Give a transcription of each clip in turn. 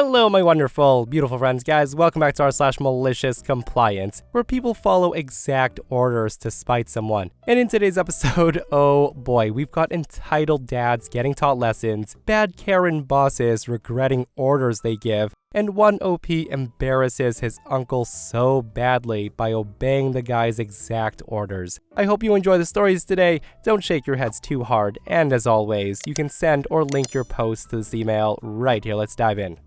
Hello, my wonderful, beautiful friends, guys. Welcome back to r/MaliciousCompliance, where people follow exact orders to spite someone. And in today's episode, oh boy, we've got entitled dads getting taught lessons, bad Karen bosses regretting orders they give, and one OP embarrasses his uncle so badly by obeying the guy's exact orders. I hope you enjoy the stories today. Don't shake your heads too hard, and as always, you can send or link your post to this email right here. Let's dive in.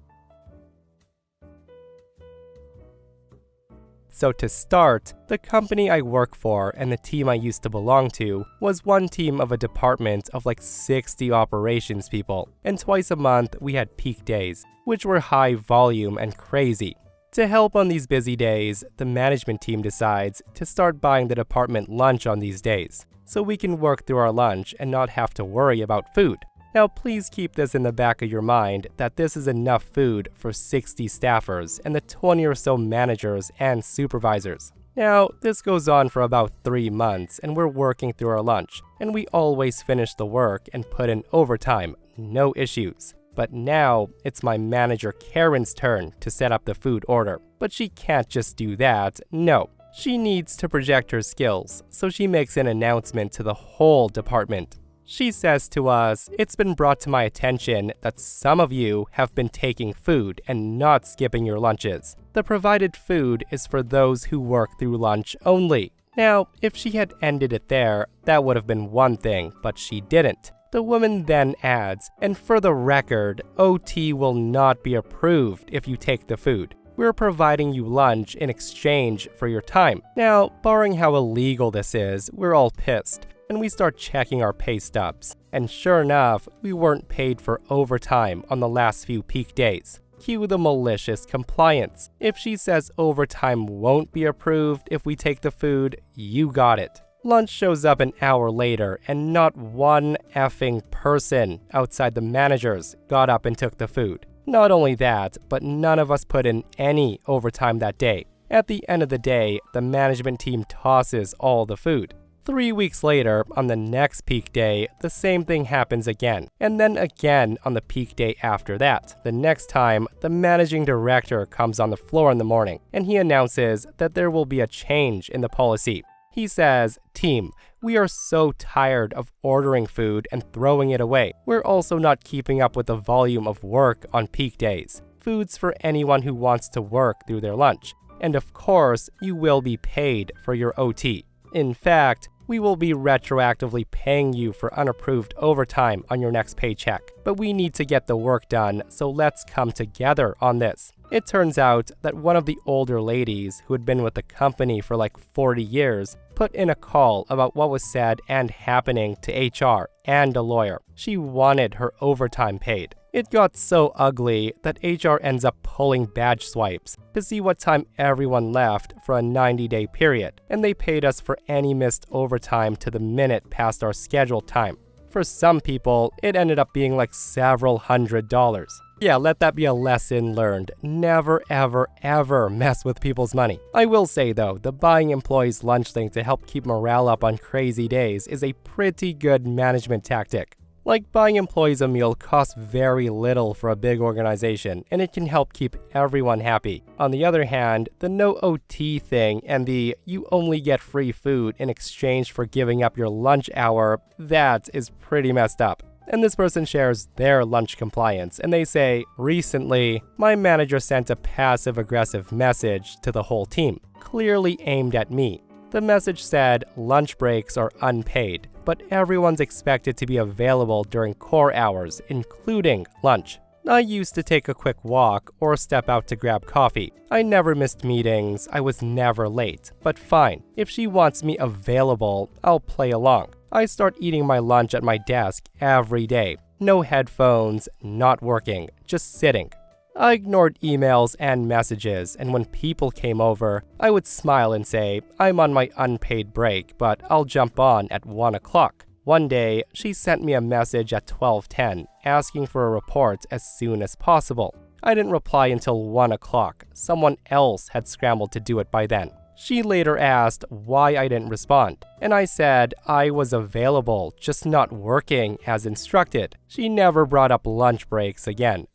So to start, the company I work for and the team I used to belong to was one team of a department of like 60 operations people, and twice a month we had peak days, which were high volume and crazy. To help on these busy days, the management team decides to start buying the department lunch on these days, so we can work through our lunch and not have to worry about food. Now please keep this in the back of your mind that this is enough food for 60 staffers and the 20 or so managers and supervisors. Now, this goes on for about 3 months and we're working through our lunch, and we always finish the work and put in overtime, no issues. But now, it's my manager Karen's turn to set up the food order. But she can't just do that, no. She needs to project her skills, so she makes an announcement to the whole department. She says to us, "It's been brought to my attention that some of you have been taking food and not skipping your lunches. The provided food is for those who work through lunch only." Now, if she had ended it there, that would have been one thing, but she didn't. The woman then adds, "And for the record, OT will not be approved if you take the food. We're providing you lunch in exchange for your time." Now, barring how illegal this is, we're all pissed, and we start checking our pay stubs. And sure enough, we weren't paid for overtime on the last few peak days. Cue the malicious compliance. If she says overtime won't be approved if we take the food, you got it. Lunch shows up an hour later, and not one effing person outside the managers got up and took the food. Not only that, but none of us put in any overtime that day. At the end of the day, the management team tosses all the food. 3 weeks later, on the next peak day, the same thing happens again, and then again on the peak day after that. The next time, the managing director comes on the floor in the morning, and he announces that there will be a change in the policy. He says, "Team, we are so tired of ordering food and throwing it away. We're also not keeping up with the volume of work on peak days. Food's for anyone who wants to work through their lunch. And of course, you will be paid for your OT. In fact, we will be retroactively paying you for unapproved overtime on your next paycheck. But we need to get the work done, so let's come together on this." It turns out that one of the older ladies who had been with the company for like 40 years put in a call about what was said and happening to HR and a lawyer. She wanted her overtime paid. It got so ugly that HR ends up pulling badge swipes to see what time everyone left for a 90-day period, and they paid us for any missed overtime to the minute past our scheduled time. For some people, it ended up being like several $100s. Yeah, let that be a lesson learned. Never, ever, ever mess with people's money. I will say though, the buying employees lunch thing to help keep morale up on crazy days is a pretty good management tactic. Like, buying employees a meal costs very little for a big organization, and it can help keep everyone happy. On the other hand, the no OT thing and the you only get free food in exchange for giving up your lunch hour, that is pretty messed up. And this person shares their lunch compliance, and they say, "Recently, my manager sent a passive-aggressive message to the whole team, clearly aimed at me. The message said lunch breaks are unpaid, but everyone's expected to be available during core hours, including lunch. I used to take a quick walk or step out to grab coffee. I never missed meetings, I was never late, but fine. If she wants me available, I'll play along. I start eating my lunch at my desk every day. No headphones, not working, just sitting. I ignored emails and messages, and when people came over, I would smile and say, I'm on my unpaid break, but I'll jump on at 1 o'clock. One day, she sent me a message at 12:10 asking for a report as soon as possible. I didn't reply until 1 o'clock. Someone else had scrambled to do it by then. She later asked why I didn't respond, and I said I was available, just not working as instructed. She never brought up lunch breaks again.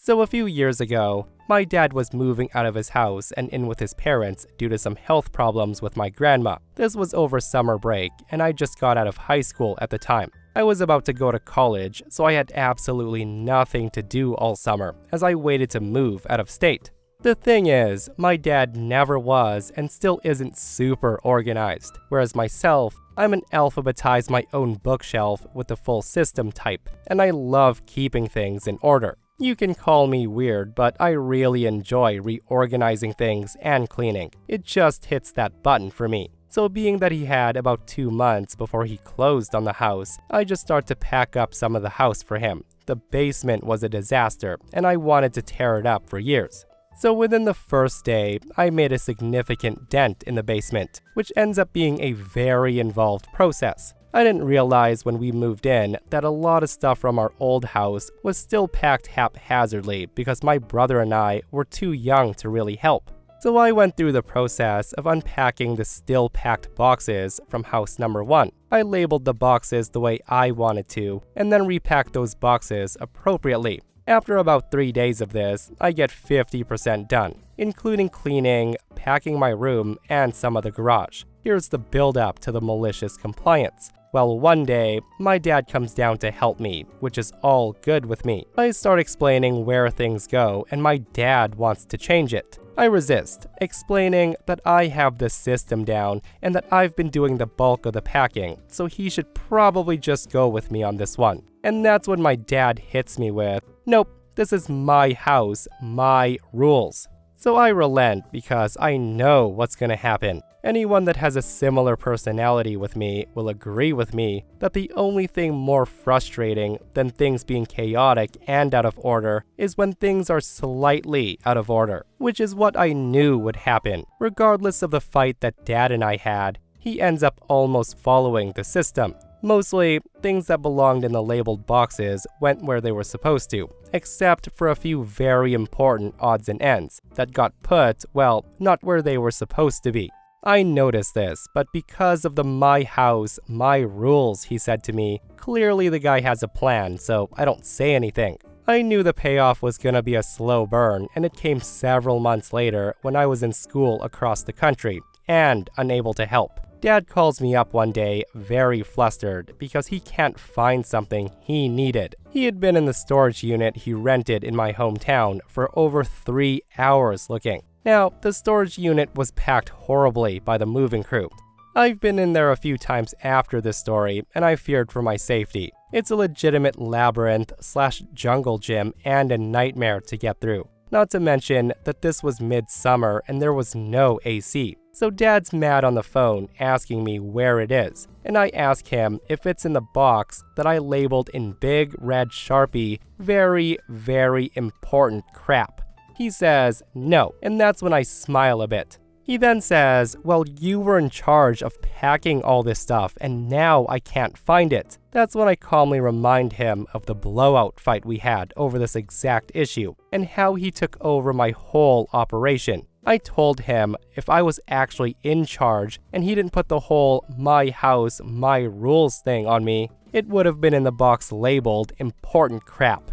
So a few years ago, my dad was moving out of his house and in with his parents due to some health problems with my grandma. This was over summer break, and I just got out of high school at the time. I was about to go to college, so I had absolutely nothing to do all summer as I waited to move out of state. The thing is, my dad never was and still isn't super organized, whereas myself, I'm an alphabetize my own bookshelf with the full system type, and I love keeping things in order. You can call me weird, but I really enjoy reorganizing things and cleaning. It just hits that button for me. So being that he had about 2 months before he closed on the house, I just started to pack up some of the house for him. The basement was a disaster, and I wanted to tear it up for years. So within the first day, I made a significant dent in the basement, which ends up being a very involved process. I didn't realize when we moved in that a lot of stuff from our old house was still packed haphazardly because my brother and I were too young to really help. So I went through the process of unpacking the still packed boxes from house number 1. I labeled the boxes the way I wanted to, and then repacked those boxes appropriately. After about 3 days of this, I get 50% done, including cleaning, packing my room, and some of the garage. Here's the build-up to the malicious compliance. Well, one day, my dad comes down to help me, which is all good with me. I start explaining where things go, and my dad wants to change it. I resist, explaining that I have the system down and that I've been doing the bulk of the packing, so he should probably just go with me on this one. And that's when my dad hits me with, "Nope, this is my house, my rules." So I relent because I know what's gonna happen. Anyone that has a similar personality with me will agree with me that the only thing more frustrating than things being chaotic and out of order is when things are slightly out of order, which is what I knew would happen. Regardless of the fight that Dad and I had, he ends up almost following the system. Mostly, things that belonged in the labeled boxes went where they were supposed to, except for a few very important odds and ends that got put, well, not where they were supposed to be. I noticed this, but because of the "my house, my rules" he said to me, clearly the guy has a plan, so I don't say anything. I knew the payoff was gonna be a slow burn, and it came several months later when I was in school across the country and unable to help. Dad calls me up one day, very flustered, because he can't find something he needed. He had been in the storage unit he rented in my hometown for over 3 hours looking. Now, the storage unit was packed horribly by the moving crew. I've been in there a few times after this story, and I feared for my safety. It's a legitimate labyrinth/jungle gym and a nightmare to get through. Not to mention that this was midsummer and there was no AC. So Dad's mad on the phone asking me where it is, and I ask him if it's in the box that I labeled in big red Sharpie, "Very, very important crap." He says no, and that's when I smile a bit. He then says, "Well, you were in charge of packing all this stuff, and now I can't find it." That's when I calmly remind him of the blowout fight we had over this exact issue, and how he took over my whole operation. I told him if I was actually in charge and he didn't put the whole "my house, my rules" thing on me, it would have been in the box labeled "important crap."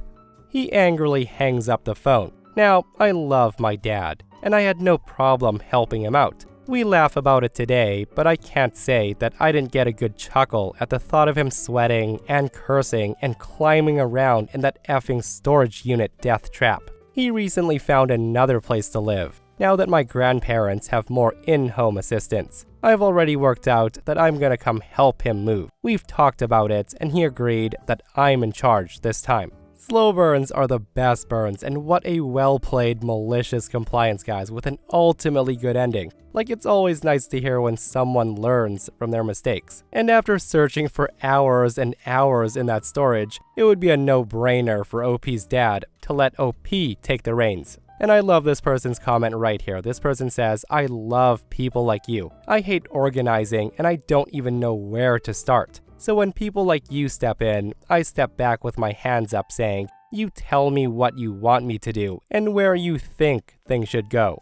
He angrily hangs up the phone. Now, I love my dad, and I had no problem helping him out. We laugh about it today, but I can't say that I didn't get a good chuckle at the thought of him sweating and cursing and climbing around in that effing storage unit death trap. He recently found another place to live, now that my grandparents have more in-home assistance. I've already worked out that I'm gonna come help him move. We've talked about it, and he agreed that I'm in charge this time. Slow burns are the best burns, and what a well-played malicious compliance, guys, with an ultimately good ending. Like, it's always nice to hear when someone learns from their mistakes. And after searching for hours and hours in that storage, it would be a no-brainer for OP's dad to let OP take the reins. And I love this person's comment right here. This person says, "I love people like you. I hate organizing, and I don't even know where to start. So when people like you step in, I step back with my hands up saying, you tell me what you want me to do and where you think things should go."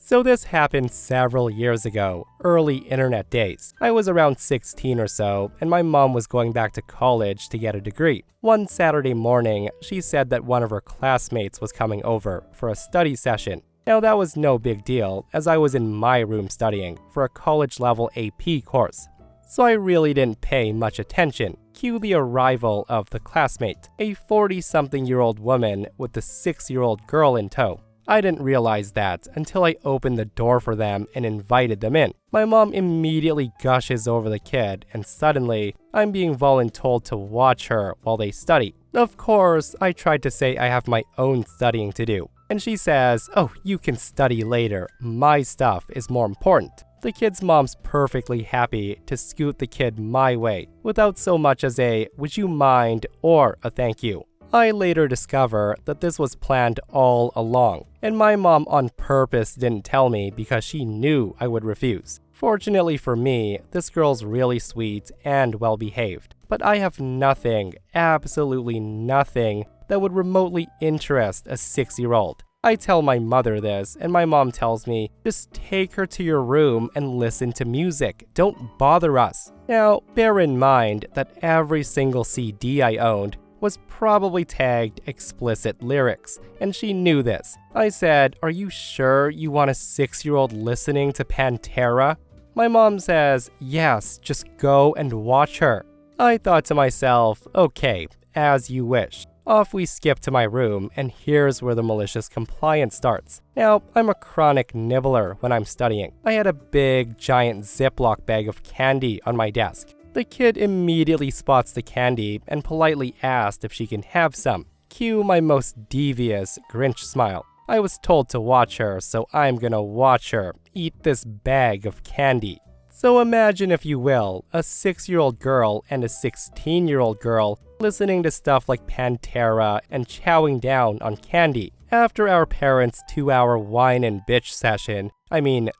So this happened several years ago, early internet days. I was around 16 or so, and my mom was going back to college to get a degree. One Saturday morning, she said that one of her classmates was coming over for a study session. Now that was no big deal, as I was in my room studying for a college-level AP course. So I really didn't pay much attention. Cue the arrival of the classmate, a 40-something-year-old woman with a 6-year-old girl in tow. I didn't realize that until I opened the door for them and invited them in. My mom immediately gushes over the kid, and suddenly, I'm being voluntold to watch her while they study. Of course, I tried to say I have my own studying to do. And she says, "Oh, you can study later. My stuff is more important." The kid's mom's perfectly happy to scoot the kid my way, without so much as a "would you mind" or a "thank you." I later discover that this was planned all along, and my mom on purpose didn't tell me because she knew I would refuse. Fortunately for me, this girl's really sweet and well-behaved, but I have nothing, absolutely nothing, that would remotely interest a 6-year-old. I tell my mother this, and my mom tells me, "Just take her to your room and listen to music. Don't bother us." Now, bear in mind that every single CD I owned was probably tagged explicit lyrics, and she knew this. I said, "Are you sure you want a 6-year-old listening to Pantera?" My mom says, "Yes, just go and watch her." I thought to myself, okay, as you wish. Off we skip to my room, and here's where the malicious compliance starts. Now, I'm a chronic nibbler when I'm studying. I had a big, giant Ziploc bag of candy on my desk. The kid immediately spots the candy and politely asked if she can have some. Cue my most devious Grinch smile. I was told to watch her, so I'm gonna watch her eat this bag of candy. So imagine, if you will, a 6-year-old girl and a 16-year-old girl listening to stuff like Pantera and chowing down on candy. After our parents' 2-hour whine and bitch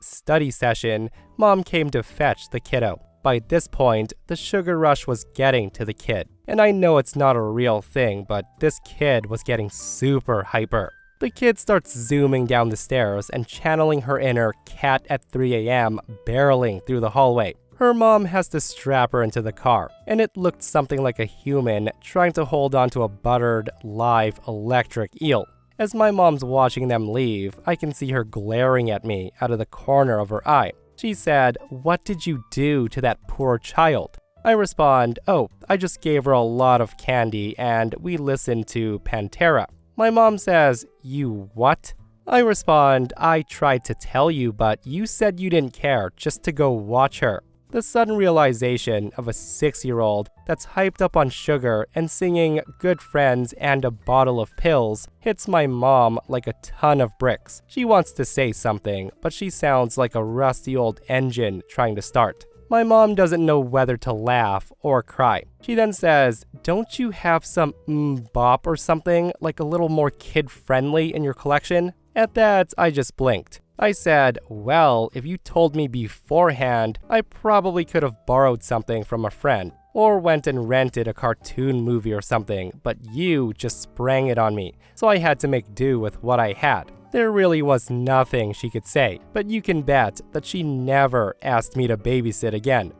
study session, Mom came to fetch the kiddo. By this point, the sugar rush was getting to the kid. And I know it's not a real thing, but this kid was getting super hyper. The kid starts zooming down the stairs and channeling her inner cat at 3 a.m. barreling through the hallway. Her mom has to strap her into the car, and it looked something like a human trying to hold onto a buttered, live electric eel. As my mom's watching them leave, I can see her glaring at me out of the corner of her eye. She said, "What did you do to that poor child?" I respond, "Oh, I just gave her a lot of candy and we listened to Pantera." My mom says, "You what?" I respond, "I tried to tell you, but you said you didn't care, just to go watch her." The sudden realization of a 6-year-old that's hyped up on sugar and singing "Good Friends" and a bottle of pills hits my mom like a ton of bricks. She wants to say something, but she sounds like a rusty old engine trying to start. My mom doesn't know whether to laugh or cry. She then says, "Don't you have some bop or something, like a little more kid-friendly in your collection?" At that, I just blinked. I said, "Well, if you told me beforehand, I probably could have borrowed something from a friend, or went and rented a cartoon movie or something, but you just sprang it on me, so I had to make do with what I had." There really was nothing she could say, but you can bet that she never asked me to babysit again.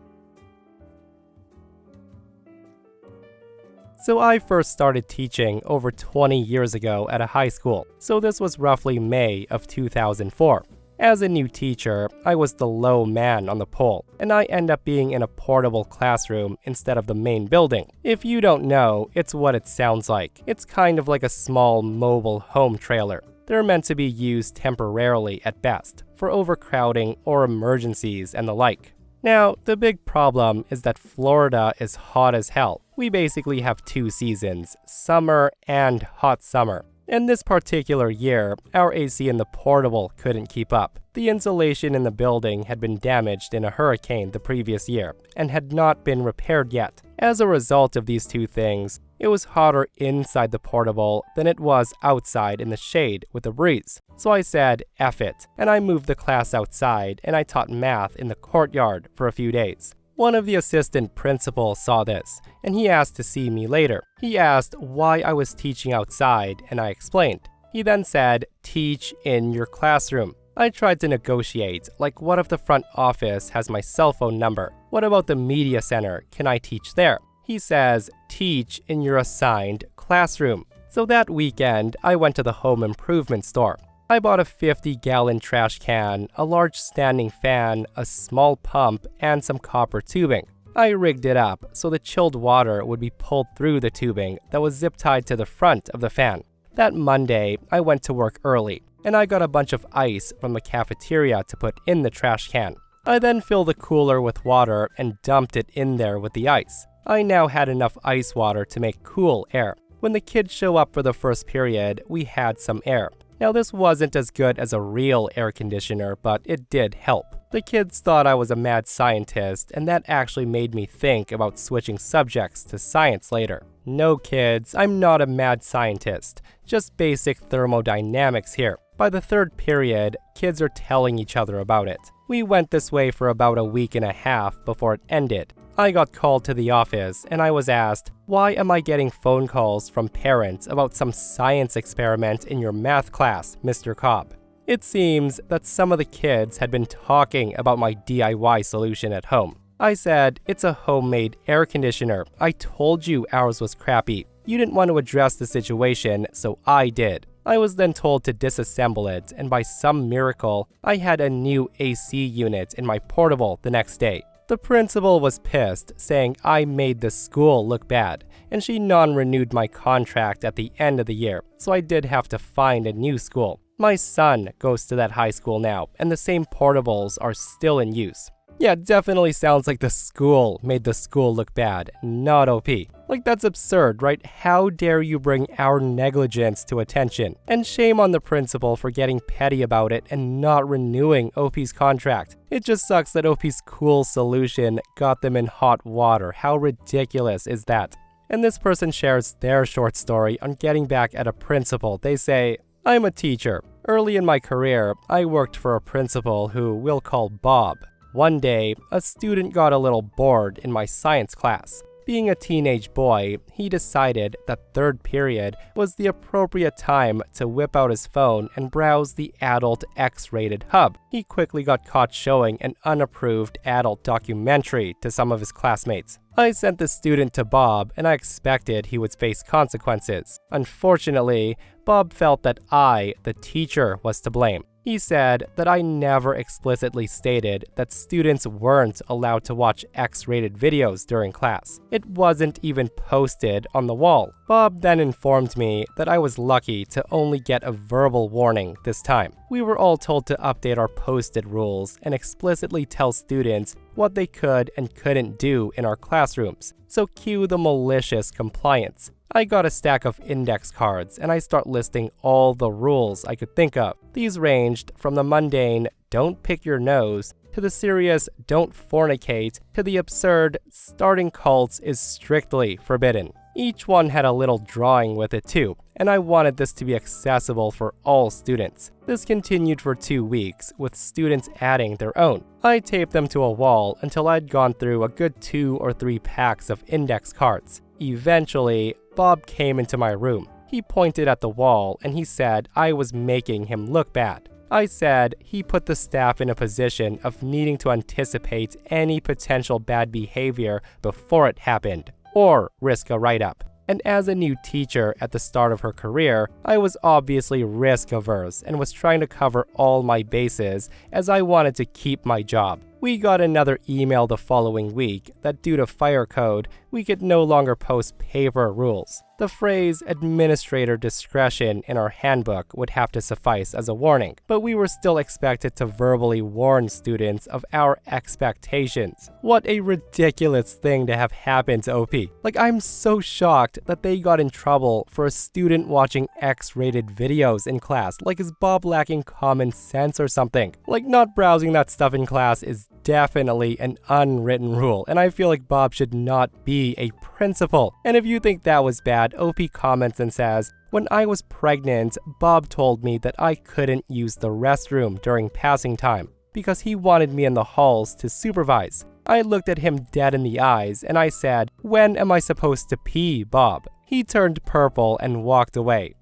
So I first started teaching over 20 years ago at a high school, so this was roughly May of 2004. As a new teacher, I was the low man on the pole, and I end up being in a portable classroom instead of the main building. If you don't know, it's what it sounds like. It's kind of like a small mobile home trailer. They're meant to be used temporarily at best, for overcrowding or emergencies and the like. Now, the big problem is that Florida is hot as hell. We basically have 2 seasons, summer and hot summer. In this particular year, our AC in the portable couldn't keep up. The insulation in the building had been damaged in a hurricane the previous year and had not been repaired yet. As a result of these 2 things, it was hotter inside the portable than it was outside in the shade with a breeze. So I said, F it, and I moved the class outside and I taught math in the courtyard for a few days. One of the assistant principals saw this, and he asked to see me later. He asked why I was teaching outside, and I explained. He then said, "Teach in your classroom." I tried to negotiate, like what if the front office has my cell phone number? What about the media center? Can I teach there? He says, teach in your assigned classroom. So that weekend, I went to the home improvement store. I bought a 50-gallon trash can, a large standing fan, a small pump, and some copper tubing. I rigged it up so the chilled water would be pulled through the tubing that was zip-tied to the front of the fan. That Monday, I went to work early, and I got a bunch of ice from the cafeteria to put in the trash can. I then filled the cooler with water and dumped it in there with the ice. I now had enough ice water to make cool air. When the kids show up for the first period, we had some air. Now this wasn't as good as a real air conditioner, but it did help. The kids thought I was a mad scientist, and that actually made me think about switching subjects to science later. No kids, I'm not a mad scientist, just basic thermodynamics here. By the third period, kids are telling each other about it. We went this way for about a week and a half before it ended. I got called to the office and I was asked, why am I getting phone calls from parents about some science experiment in your math class, Mr. Cobb? It seems that some of the kids had been talking about my DIY solution at home. I said, it's a homemade air conditioner. I told you ours was crappy. You didn't want to address the situation, so I did. I was then told to disassemble it, and by some miracle, I had a new AC unit in my portable the next day. The principal was pissed, saying I made the school look bad, and she non-renewed my contract at the end of the year, so I did have to find a new school. My son goes to that high school now, and the same portables are still in use. Yeah, definitely sounds like the school made the school look bad, not OP. Like, that's absurd, right? How dare you bring our negligence to attention? And shame on the principal for getting petty about it and not renewing OP's contract. It just sucks that OP's cool solution got them in hot water. How ridiculous is that? And this person shares their short story on getting back at a principal. They say, I'm a teacher. Early in my career, I worked for a principal who we'll call Bob. One day, a student got a little bored in my science class. Being a teenage boy, he decided that third period was the appropriate time to whip out his phone and browse the adult X-rated hub. He quickly got caught showing an unapproved adult documentary to some of his classmates. I sent the student to Bob, and I expected he would face consequences. Unfortunately, Bob felt that I, the teacher, was to blame. He said that I never explicitly stated that students weren't allowed to watch X-rated videos during class. It wasn't even posted on the wall. Bob then informed me that I was lucky to only get a verbal warning this time. We were all told to update our posted rules and explicitly tell students what they could and couldn't do in our classrooms. So cue the malicious compliance. I got a stack of index cards and I start listing all the rules I could think of. These ranged from the mundane, don't pick your nose, to the serious, don't fornicate, to the absurd, starting cults is strictly forbidden. Each one had a little drawing with it too, and I wanted this to be accessible for all students. This continued for 2 weeks, with students adding their own. I taped them to a wall until I'd gone through a good 2 or 3 packs of index cards. Eventually, Bob came into my room. He pointed at the wall and he said I was making him look bad. I said he put the staff in a position of needing to anticipate any potential bad behavior before it happened, or risk a write-up. And as a new teacher at the start of her career, I was obviously risk-averse and was trying to cover all my bases as I wanted to keep my job. We got another email the following week that due to fire code, we could no longer post paper rules. The phrase administrator discretion in our handbook would have to suffice as a warning, but we were still expected to verbally warn students of our expectations. What a ridiculous thing to have happen to OP. Like, I'm so shocked that they got in trouble for a student watching X-rated videos in class. Like, is Bob lacking common sense or something? Like, not browsing that stuff in class is definitely an unwritten rule, and I feel like Bob should not be a principal. And if you think that was bad, OP comments and says, when I was pregnant, Bob told me that I couldn't use the restroom during passing time because he wanted me in the halls to supervise. I looked at him dead in the eyes and I said, when am I supposed to pee, Bob? He turned purple and walked away.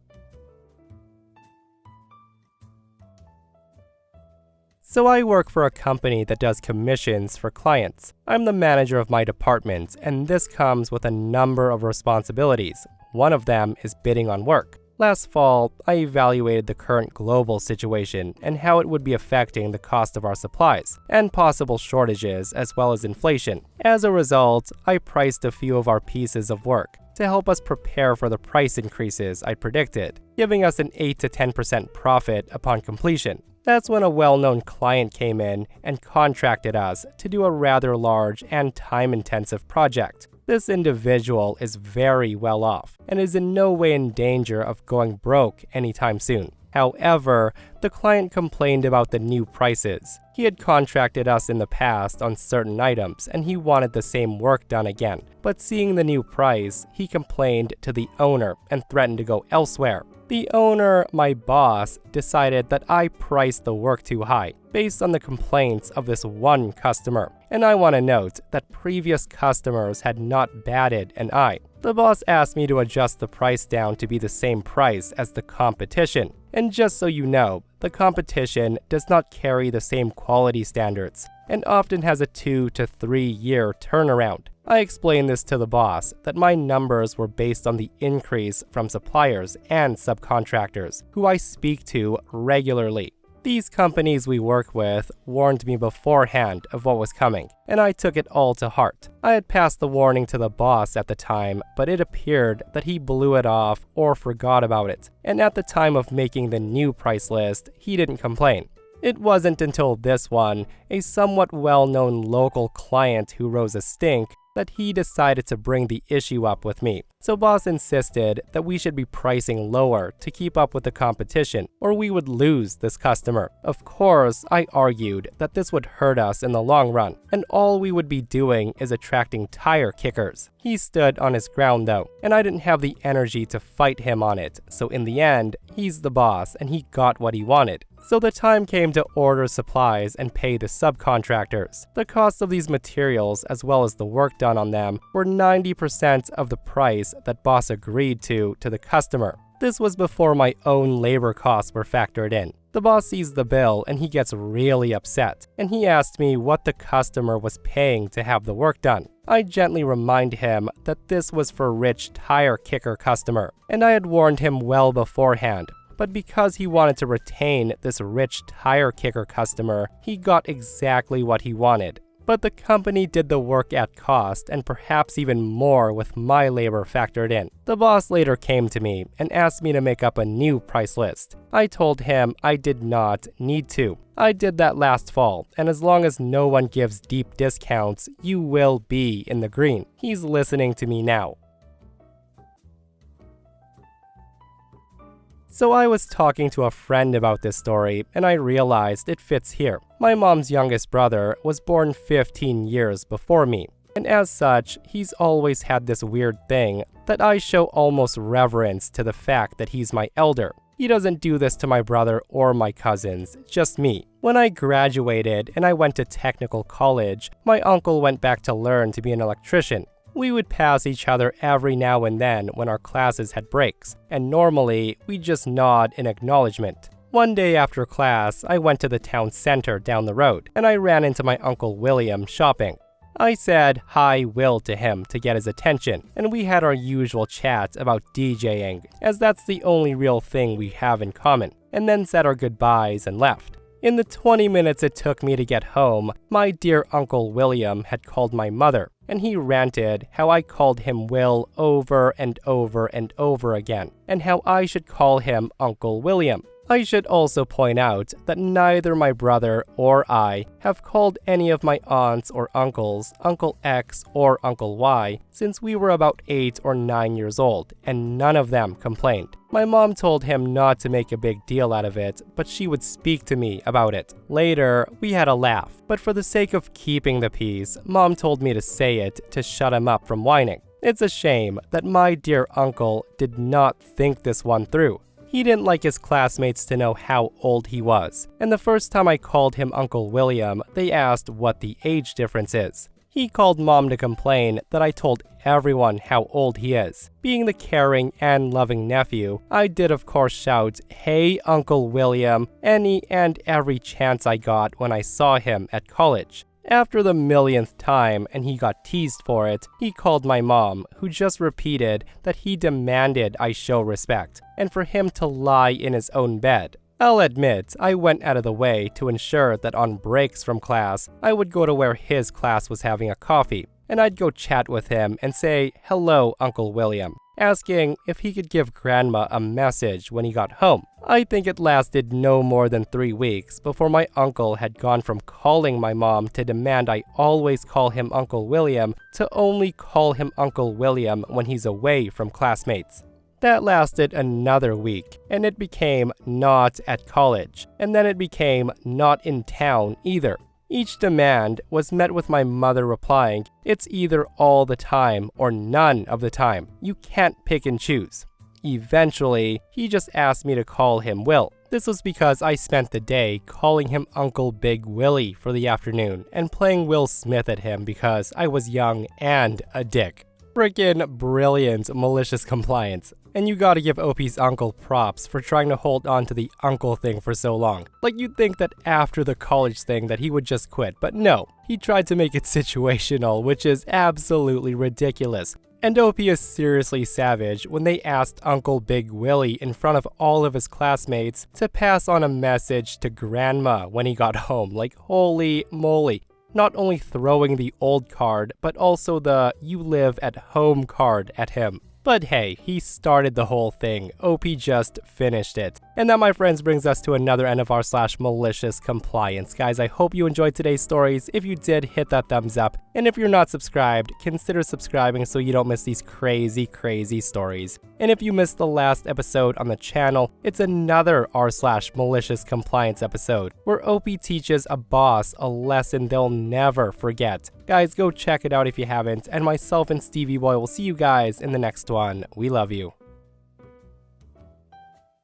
So I work for a company that does commissions for clients. I'm the manager of my department, and this comes with a number of responsibilities. One of them is bidding on work. Last fall, I evaluated the current global situation and how it would be affecting the cost of our supplies, and possible shortages as well as inflation. As a result, I priced a few of our pieces of work to help us prepare for the price increases I predicted, giving us an 8 to 10% profit upon completion. That's when a well-known client came in and contracted us to do a rather large and time-intensive project. This individual is very well off and is in no way in danger of going broke anytime soon. However, the client complained about the new prices. He had contracted us in the past on certain items and he wanted the same work done again. But seeing the new price, he complained to the owner and threatened to go elsewhere. The owner, my boss, decided that I priced the work too high based on the complaints of this one customer. And I want to note that previous customers had not batted an eye. The boss asked me to adjust the price down to be the same price as the competition. And just so you know, the competition does not carry the same quality standards and often has a 2 to 3 year turnaround. I explained this to the boss that my numbers were based on the increase from suppliers and subcontractors who I speak to regularly. These companies we work with warned me beforehand of what was coming, and I took it all to heart. I had passed the warning to the boss at the time, but it appeared that he blew it off or forgot about it, and at the time of making the new price list, he didn't complain. It wasn't until this one, a somewhat well-known local client who rose a stink, that he decided to bring the issue up with me. So boss insisted that we should be pricing lower to keep up with the competition, or we would lose this customer. Of course, I argued that this would hurt us in the long run, and all we would be doing is attracting tire kickers. He stood on his ground though, and I didn't have the energy to fight him on it, so in the end, he's the boss and he got what he wanted. So the time came to order supplies and pay the subcontractors. The cost of these materials, as well as the work done on them, were 90% of the price that boss agreed to the customer. This was before my own labor costs were factored in. The boss sees the bill and he gets really upset, and he asked me what the customer was paying to have the work done. I gently remind him that this was for rich tire kicker customer, and I had warned him well beforehand. But because he wanted to retain this rich tire kicker customer, he got exactly what he wanted. But the company did the work at cost and perhaps even more with my labor factored in. The boss later came to me and asked me to make up a new price list. I told him I did not need to. I did that last fall, and as long as no one gives deep discounts, you will be in the green. He's listening to me now. So I was talking to a friend about this story, and I realized it fits here. My mom's youngest brother was born 15 years before me, and as such, he's always had this weird thing that I show almost reverence to the fact that he's my elder. He doesn't do this to my brother or my cousins, just me. When I graduated and I went to technical college, my uncle went back to learn to be an electrician. We would pass each other every now and then when our classes had breaks, and normally we just nod in acknowledgement. One day after class, I went to the town center down the road, and I ran into my Uncle William shopping. I said hi Will to him to get his attention, and we had our usual chat about DJing, as that's the only real thing we have in common, and then said our goodbyes and left. In the 20 minutes it took me to get home, my dear Uncle William had called my mother, and he ranted how I called him Will over and over and over again, and how I should call him Uncle William. I should also point out that neither my brother or I have called any of my aunts or uncles Uncle X or Uncle Y since we were about 8 or 9 years old, and none of them complained. My mom told him not to make a big deal out of it, but she would speak to me about it. Later, we had a laugh, but for the sake of keeping the peace, Mom told me to say it to shut him up from whining. It's a shame that my dear uncle did not think this one through. He didn't like his classmates to know how old he was, and the first time I called him Uncle William, they asked what the age difference is. He called mom to complain that I told everyone how old he is. Being the caring and loving nephew, I did of course shout, "Hey Uncle William," any and every chance I got when I saw him at college. After the millionth time and he got teased for it, he called my mom, who just repeated that he demanded I show respect, and for him to lie in his own bed. I'll admit, I went out of the way to ensure that on breaks from class, I would go to where his class was having a coffee, and I'd go chat with him and say, "Hello, Uncle William," asking if he could give Grandma a message when he got home. I think it lasted no more than 3 weeks before my uncle had gone from calling my mom to demand I always call him Uncle William to only call him Uncle William when he's away from classmates. That lasted another week, and it became not at college, and then it became not in town either. Each demand was met with my mother replying, "It's either all the time or none of the time. You can't pick and choose." Eventually, he just asked me to call him Will. This was because I spent the day calling him Uncle Big Willie for the afternoon and playing Will Smith at him because I was young and a dick. Frickin' brilliant malicious compliance. And you gotta give OP's uncle props for trying to hold on to the uncle thing for so long. Like, you'd think that after the college thing that he would just quit, but no. He tried to make it situational, which is absolutely ridiculous. And OP is seriously savage when they asked Uncle Big Willie in front of all of his classmates to pass on a message to Grandma when he got home. Like, holy moly. Not only throwing the old card, but also the "you live at home" card at him. But hey, he started the whole thing. OP just finished it. And that, my friends, brings us to another end of r/malicious compliance. Guys, I hope you enjoyed today's stories. If you did, hit that thumbs up. And if you're not subscribed, consider subscribing so you don't miss these crazy stories. And if you missed the last episode on the channel, it's another r/malicious compliance episode where OP teaches a boss a lesson they'll never forget. Guys, go check it out if you haven't. And myself and Stevie Boy will see you guys in the next one. We love you.